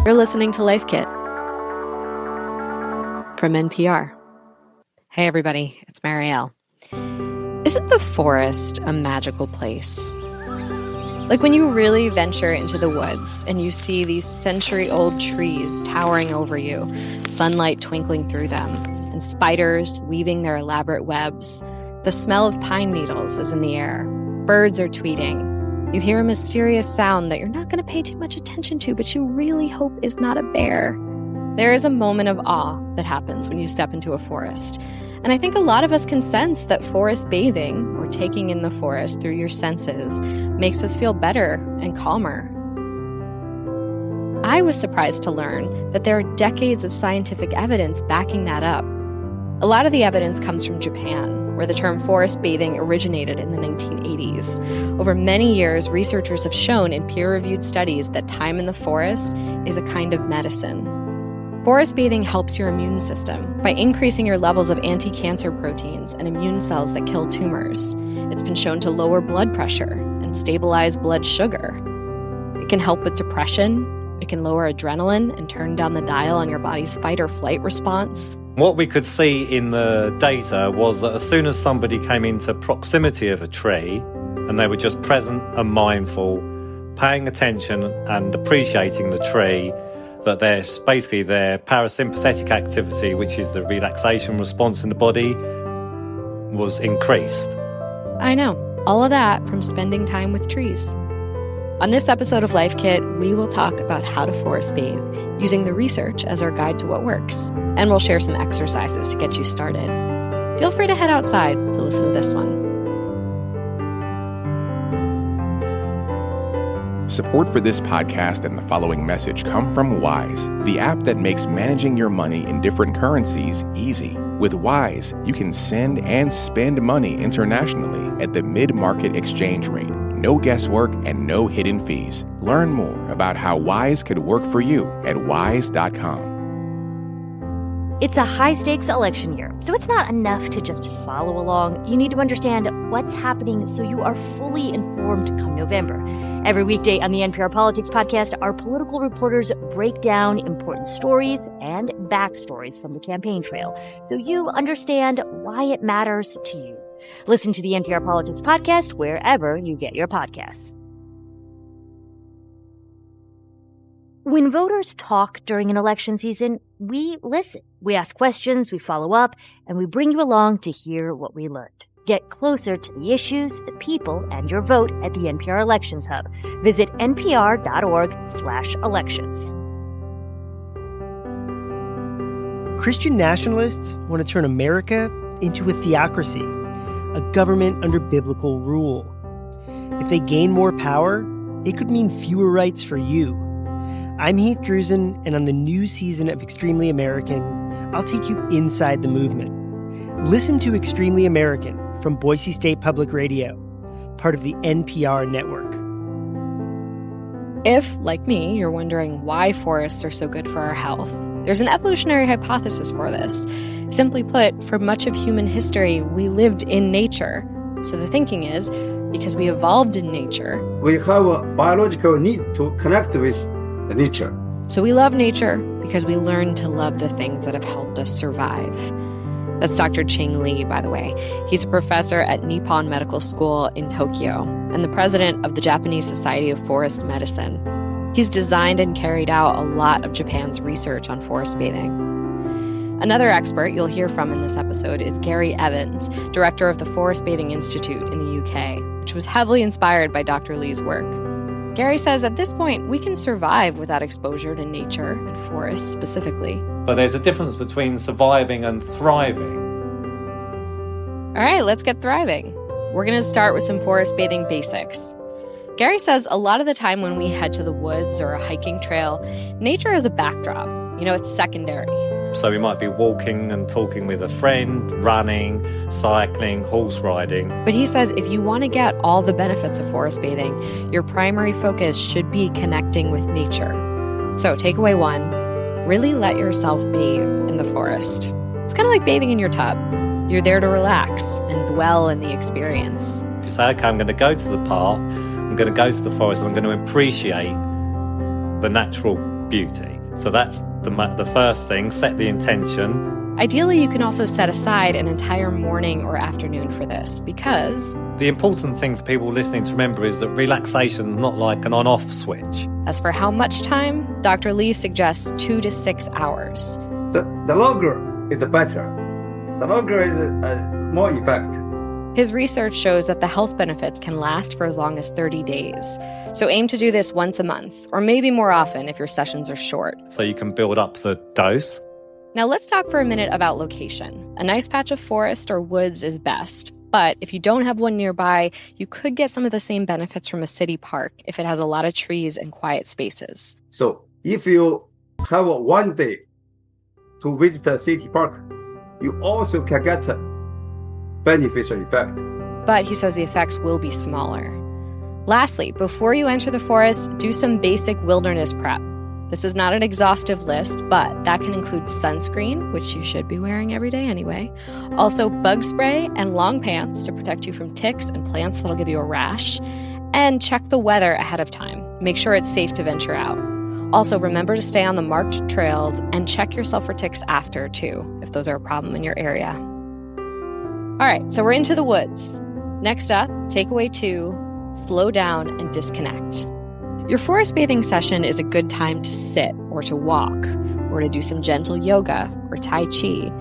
You're listening to Life Kit from NPR. Hey everybody, it's Marielle. Isn't the forest a magical place? Like when you really venture into the woods and you see these century-old trees towering over you, sunlight twinkling through them, and spiders weaving their elaborate webs. The smell of pine needles is in the air. Birds are tweeting. You hear a mysterious sound that you're not going to pay too much attention to, but you really hope is not a bear. There is a moment of awe that happens when you step into a forest. And I think a lot of us can sense that forest bathing, or taking in the forest through your senses, makes us feel better and calmer. I was surprised to learn that there are decades of scientific evidence backing that up. A lot of the evidence comes from Japan, where the term forest bathing originated in the 1980s. Over many years, researchers have shown in peer-reviewed studies that time in the forest is a kind of medicine. Forest bathing helps your immune system by increasing your levels of anti-cancer proteins and immune cells that kill tumors. It's been shown to lower blood pressure and stabilize blood sugar. It can help with depression. It can lower adrenaline and turn down the dial on your body's fight or flight response. What we could see in the data was that as soon as somebody came into proximity of a tree and they were just present and mindful, paying attention and appreciating the tree, that their parasympathetic activity, which is the relaxation response in the body, was increased. I know, all of that from spending time with trees. On this episode of Life Kit, we will talk about how to forest bathe, using the research as our guide to what works. And we'll share some exercises to get you started. Feel free to head outside to listen to this one. Support for this podcast and the following message come from Wise, the app that makes managing your money in different currencies easy. With Wise, you can send and spend money internationally at the mid-market exchange rate. No guesswork and no hidden fees. Learn more about how Wise could work for you at wise.com. It's a high-stakes election year, so it's not enough to just follow along. You need to understand what's happening so you are fully informed come November. Every weekday on the NPR Politics Podcast, our political reporters break down important stories and backstories from the campaign trail so you understand why it matters to you. Listen to the NPR Politics Podcast wherever you get your podcasts. When voters talk during an election season, we listen. We ask questions, we follow up, and we bring you along to hear what we learned. Get closer to the issues, the people, and your vote at the NPR Elections Hub. Visit npr.org/elections. Christian nationalists want to turn America into a theocracy, a government under biblical rule. If they gain more power, it could mean fewer rights for you. I'm Heath Drusen, and on the new season of Extremely American, I'll take you inside the movement. Listen to Extremely American from Boise State Public Radio, part of the NPR network. If, like me, you're wondering why forests are so good for our health, there's an evolutionary hypothesis for this. Simply put, for much of human history, we lived in nature. So the thinking is, because we evolved in nature, we have a biological need to connect with the nature. So we love nature because we learned to love the things that have helped us survive. That's Dr. Ching Li, by the way. He's a professor at Nippon Medical School in Tokyo and the president of the Japanese Society of Forest Medicine. He's designed and carried out a lot of Japan's research on forest bathing. Another expert you'll hear from in this episode is Gary Evans, director of the Forest Bathing Institute in the UK, which was heavily inspired by Dr. Li's work. Gary says at this point, we can survive without exposure to nature and forests specifically. But there's a difference between surviving and thriving. All right, let's get thriving. We're going to start with some forest bathing basics. Gary says a lot of the time when we head to the woods or a hiking trail, nature is a backdrop. It's secondary. So we might be walking and talking with a friend, running, cycling, horse riding. But he says if you want to get all the benefits of forest bathing, your primary focus should be connecting with nature. So takeaway 1, really let yourself bathe in the forest. It's kind of like bathing in your tub. You're there to relax and dwell in the experience. You say, okay, I'm going to go to the park, I'm going to go to the forest, and I'm going to appreciate the natural beauty. So that's the first thing, set the intention. Ideally, you can also set aside an entire morning or afternoon for this because the important thing for people listening to remember is that relaxation is not like an on-off switch. As for how much time, Dr. Lee suggests 2 to 6 hours. The longer is the better. The longer is more effective. His research shows that the health benefits can last for as long as 30 days. So aim to do this once a month, or maybe more often if your sessions are short. So you can build up the dose. Now let's talk for a minute about location. A nice patch of forest or woods is best, but if you don't have one nearby, you could get some of the same benefits from a city park if it has a lot of trees and quiet spaces. So if you have one day to visit a city park, you also can get a beneficial effect. But he says the effects will be smaller. Lastly, before you enter the forest, do some basic wilderness prep. This is not an exhaustive list, but that can include sunscreen, which you should be wearing every day anyway. Also, bug spray and long pants to protect you from ticks and plants that'll give you a rash. And check the weather ahead of time. Make sure it's safe to venture out. Also, remember to stay on the marked trails and check yourself for ticks after, too, if those are a problem in your area. All right, so we're into the woods. Next up, takeaway 2, slow down and disconnect. Your forest bathing session is a good time to sit or to walk or to do some gentle yoga or Tai Chi.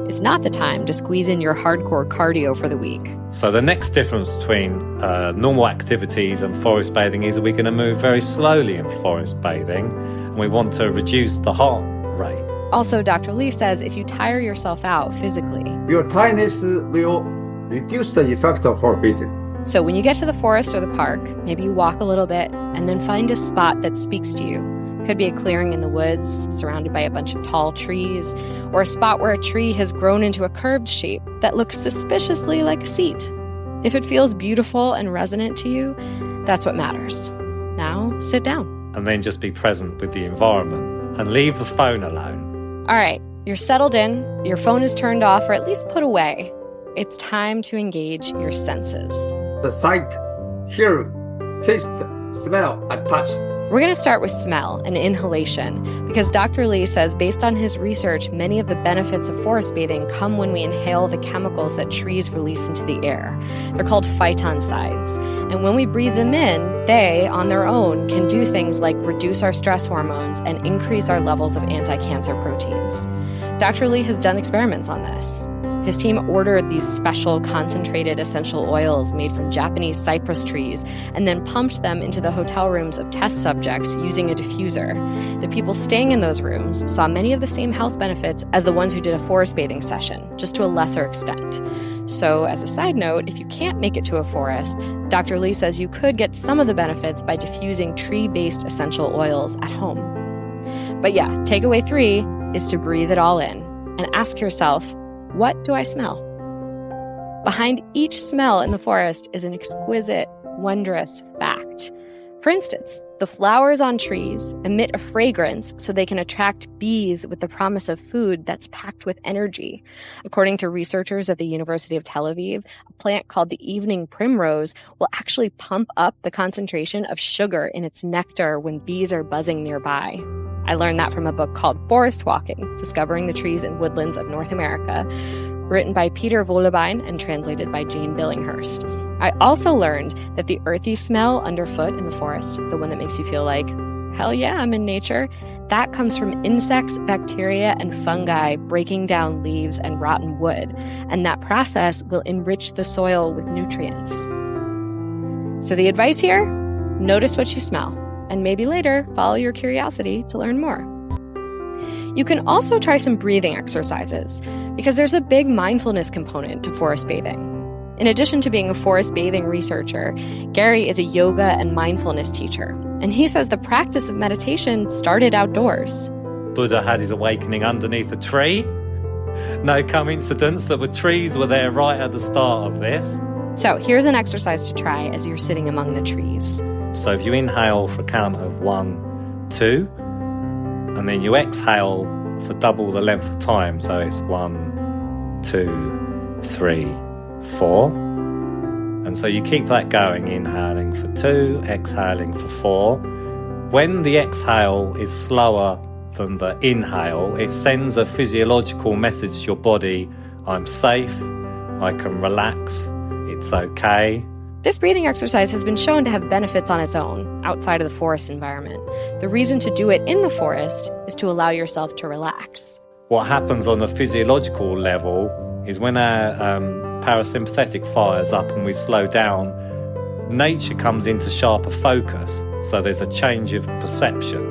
It's not the time to squeeze in your hardcore cardio for the week. So the next difference between normal activities and forest bathing is that we're going to move very slowly in forest bathing, and we want to reduce the heart rate. Also, Dr. Lee says if you tire yourself out physically, your tiredness will reduce the effect of forest bathing. So when you get to the forest or the park, maybe you walk a little bit and then find a spot that speaks to you. Could be a clearing in the woods surrounded by a bunch of tall trees, or a spot where a tree has grown into a curved shape that looks suspiciously like a seat. If it feels beautiful and resonant to you, that's what matters. Now, sit down. And then just be present with the environment and leave the phone alone. All right, you're settled in, your phone is turned off or at least put away. It's time to engage your senses. The sight, hearing, taste, smell, and touch. We're going to start with smell and inhalation because Dr. Lee says based on his research, many of the benefits of forest bathing come when we inhale the chemicals that trees release into the air. They're called phytoncides. And when we breathe them in, they, on their own, can do things like reduce our stress hormones and increase our levels of anti-cancer proteins. Dr. Lee has done experiments on this. His team ordered these special concentrated essential oils made from Japanese cypress trees and then pumped them into the hotel rooms of test subjects using a diffuser. The people staying in those rooms saw many of the same health benefits as the ones who did a forest bathing session, just to a lesser extent. So, as a side note, if you can't make it to a forest, Dr. Lee says you could get some of the benefits by diffusing tree-based essential oils at home. But yeah, takeaway 3 is to breathe it all in and ask yourself, what do I smell? Behind each smell in the forest is an exquisite, wondrous fact. For instance, the flowers on trees emit a fragrance so they can attract bees with the promise of food that's packed with energy. According to researchers at the University of Tel Aviv, a plant called the evening primrose will actually pump up the concentration of sugar in its nectar when bees are buzzing nearby. I learned that from a book called Forest Walking, Discovering the Trees and Woodlands of North America, written by Peter Wollebine and translated by Jane Billinghurst. I also learned that the earthy smell underfoot in the forest, the one that makes you feel like, hell yeah, I'm in nature, that comes from insects, bacteria, and fungi breaking down leaves and rotten wood. And that process will enrich the soil with nutrients. So the advice here, notice what you smell. And maybe later, follow your curiosity to learn more. You can also try some breathing exercises because there's a big mindfulness component to forest bathing. In addition to being a forest bathing researcher, Gary is a yoga and mindfulness teacher. And he says the practice of meditation started outdoors. Buddha had his awakening underneath a tree. No coincidence that the trees were there right at the start of this. So here's an exercise to try as you're sitting among the trees. So if you inhale for a count of 1, 2, and then you exhale for double the length of time. So it's 1, 2, 3, 4. And so you keep that going, inhaling for 2, exhaling for 4. When the exhale is slower than the inhale, it sends a physiological message to your body: I'm safe, I can relax, it's okay. This breathing exercise has been shown to have benefits on its own, outside of the forest environment. The reason to do it in the forest is to allow yourself to relax. What happens on a physiological level is when our parasympathetic fires up and we slow down, nature comes into sharper focus, so there's a change of perception.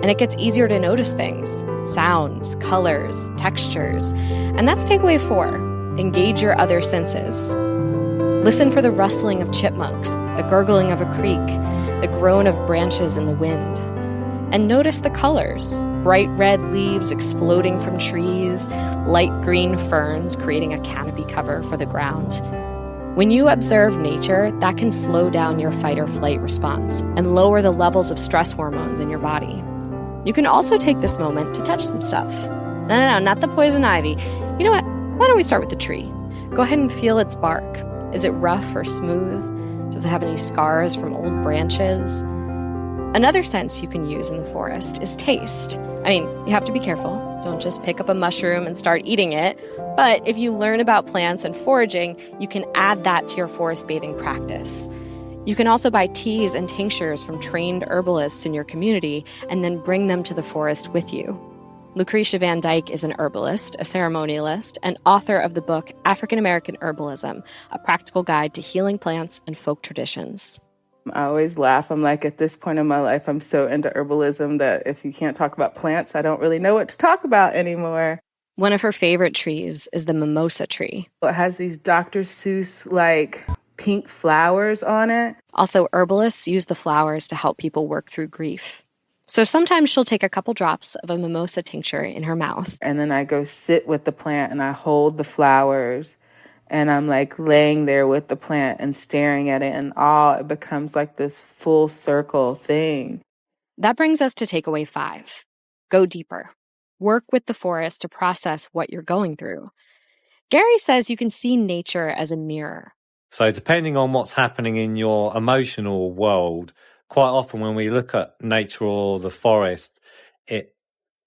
And it gets easier to notice things: sounds, colors, textures. And that's takeaway 4. Engage your other senses. Listen for the rustling of chipmunks, the gurgling of a creek, the groan of branches in the wind. And notice the colors: bright red leaves exploding from trees, light green ferns creating a canopy cover for the ground. When you observe nature, that can slow down your fight or flight response and lower the levels of stress hormones in your body. You can also take this moment to touch some stuff. No, not the poison ivy. You know what? Why don't we start with the tree? Go ahead and feel its bark. Is it rough or smooth? Does it have any scars from old branches? Another sense you can use in the forest is taste. I mean, you have to be careful. Don't just pick up a mushroom and start eating it. But if you learn about plants and foraging, you can add that to your forest bathing practice. You can also buy teas and tinctures from trained herbalists in your community and then bring them to the forest with you. Lucretia Van Dyke is an herbalist, a ceremonialist, and author of the book African American Herbalism, a practical guide to healing plants and folk traditions. I always laugh. I'm like, at this point in my life, I'm so into herbalism that if you can't talk about plants, I don't really know what to talk about anymore. One of her favorite trees is the mimosa tree. It has these Dr. Seuss like pink flowers on it. Also, herbalists use the flowers to help people work through grief. So sometimes she'll take a couple drops of a mimosa tincture in her mouth. And then I go sit with the plant and I hold the flowers and I'm like laying there with the plant and staring at it, and it becomes like this full circle thing. That brings us to takeaway 5. Go deeper. Work with the forest to process what you're going through. Gary says you can see nature as a mirror. So depending on what's happening in your emotional world, quite often when we look at nature or the forest, it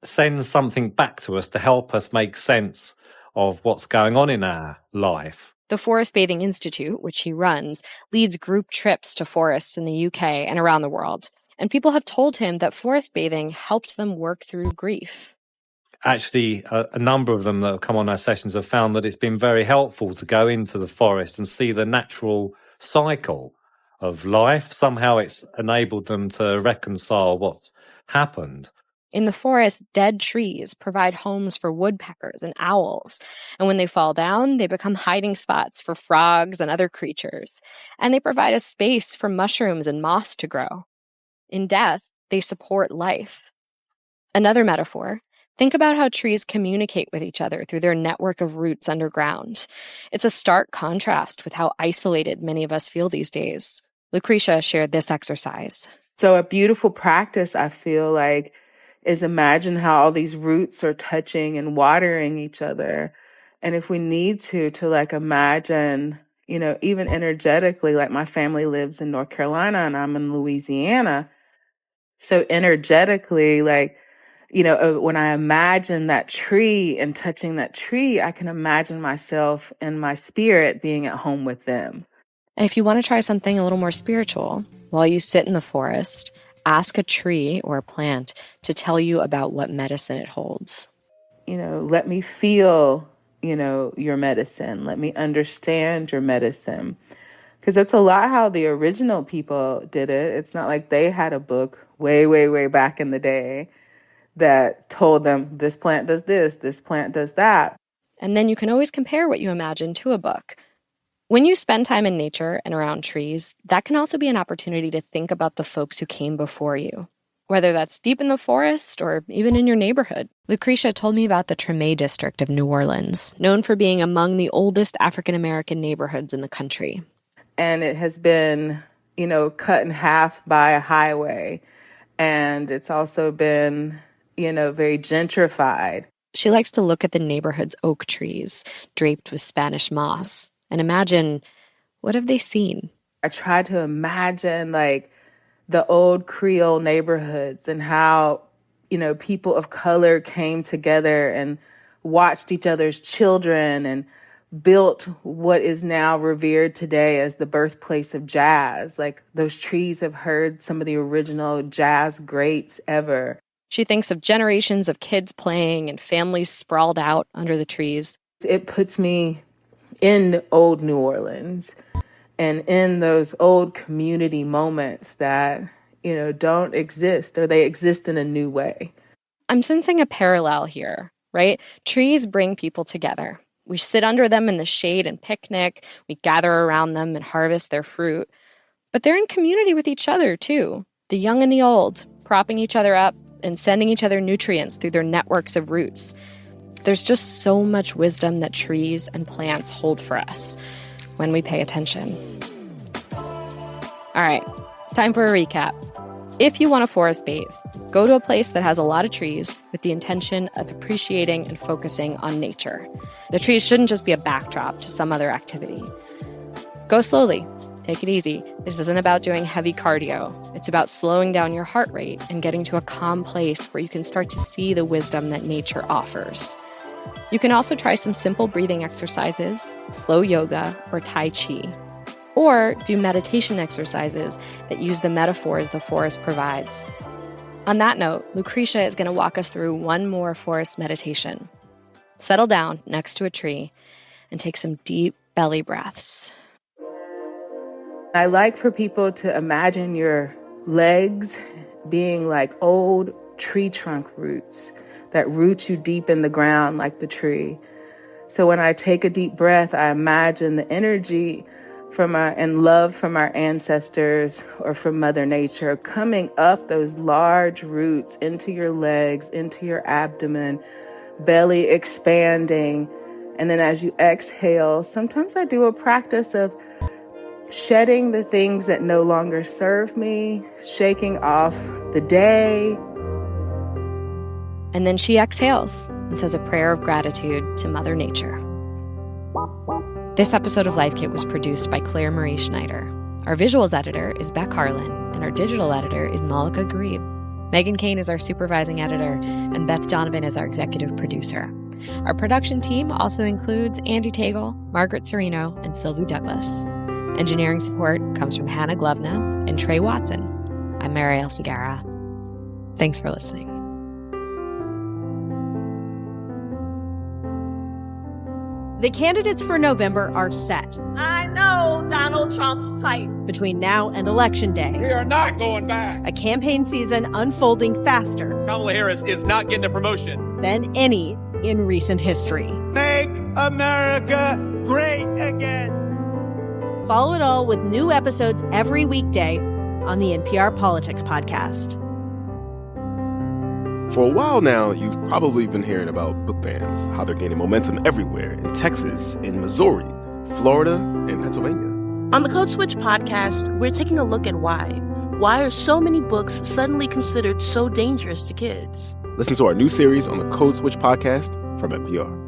sends something back to us to help us make sense of what's going on in our life. The Forest Bathing Institute, which he runs, leads group trips to forests in the UK and around the world. And people have told him that forest bathing helped them work through grief. Actually, a number of them that have come on our sessions have found that it's been very helpful to go into the forest and see the natural cycle of life. Somehow it's enabled them to reconcile what's happened. In the forest, dead trees provide homes for woodpeckers and owls. And when they fall down, they become hiding spots for frogs and other creatures. And they provide a space for mushrooms and moss to grow. In death, they support life. Another metaphor: think about how trees communicate with each other through their network of roots underground. It's a stark contrast with how isolated many of us feel these days. Lucretia shared this exercise. So a beautiful practice, I feel like, is imagine how all these roots are touching and watering each other. And if we need to like imagine, even energetically, like my family lives in North Carolina and I'm in Louisiana. So energetically, like, when I imagine that tree and touching that tree, I can imagine myself and my spirit being at home with them. And if you want to try something a little more spiritual, while you sit in the forest, ask a tree or a plant to tell you about what medicine it holds. Let me feel, your medicine. Let me understand your medicine. Because that's a lot how the original people did it. It's not like they had a book way, way, way back in the day that told them this plant does this plant does that. And then you can always compare what you imagine to a book. When you spend time in nature and around trees, that can also be an opportunity to think about the folks who came before you, whether that's deep in the forest or even in your neighborhood. Lucretia told me about the Treme district of New Orleans, known for being among the oldest African-American neighborhoods in the country. And it has been, cut in half by a highway. And it's also been, very gentrified. She likes to look at the neighborhood's oak trees, draped with Spanish moss, and imagine, what have they seen? I try to imagine, like, the old Creole neighborhoods and how people of color came together and watched each other's children and built what is now revered today as the birthplace of jazz. Like, those trees have heard some of the original jazz greats ever. She thinks of generations of kids playing and families sprawled out under the trees. It puts me in old New Orleans and in those old community moments that, don't exist, or they exist in a new way. I'm sensing a parallel here, right? Trees bring people together. We sit under them in the shade and picnic. We gather around them and harvest their fruit. But they're in community with each other, too. The young and the old, propping each other up and sending each other nutrients through their networks of roots. There's just so much wisdom that trees and plants hold for us when we pay attention. All right, time for a recap. If you want to forest bathe, go to a place that has a lot of trees with the intention of appreciating and focusing on nature. The trees shouldn't just be a backdrop to some other activity. Go slowly. Take it easy. This isn't about doing heavy cardio. It's about slowing down your heart rate and getting to a calm place where you can start to see the wisdom that nature offers. You can also try some simple breathing exercises, slow yoga, or Tai Chi. Or do meditation exercises that use the metaphors the forest provides. On that note, Lucretia is going to walk us through one more forest meditation. Settle down next to a tree and take some deep belly breaths. I like for people to imagine your legs being like old tree trunk roots that root you deep in the ground like the tree. So when I take a deep breath, I imagine the energy and love from our ancestors or from Mother Nature coming up those large roots into your legs, into your abdomen, belly expanding. And then as you exhale, sometimes I do a practice of shedding the things that no longer serve me, shaking off the day. And then she exhales and says a prayer of gratitude to Mother Nature. This episode of Life Kit was produced by Claire Marie Schneider. Our visuals editor is Beck Harlan, and our digital editor is Malika Garib. Megan Kane is our supervising editor, and Beth Donovan is our executive producer. Our production team also includes Andy Tagle, Margaret Serino, and Sylvie Douglas. Engineering support comes from Hannah Glovna and Trey Watson. I'm Marielle Segarra. Thanks for listening. The candidates for November are set. I know Donald Trump's type. Between now and Election Day, we are not going back. A campaign season unfolding faster. Kamala Harris is not getting a promotion Than any in recent history. Make America great again. Follow it all with new episodes every weekday on the NPR Politics Podcast. For a while now, you've probably been hearing about book bans, how they're gaining momentum everywhere in Texas, in Missouri, Florida, and Pennsylvania. On the Code Switch podcast, we're taking a look at why. Why are so many books suddenly considered so dangerous to kids? Listen to our new series on the Code Switch podcast from NPR.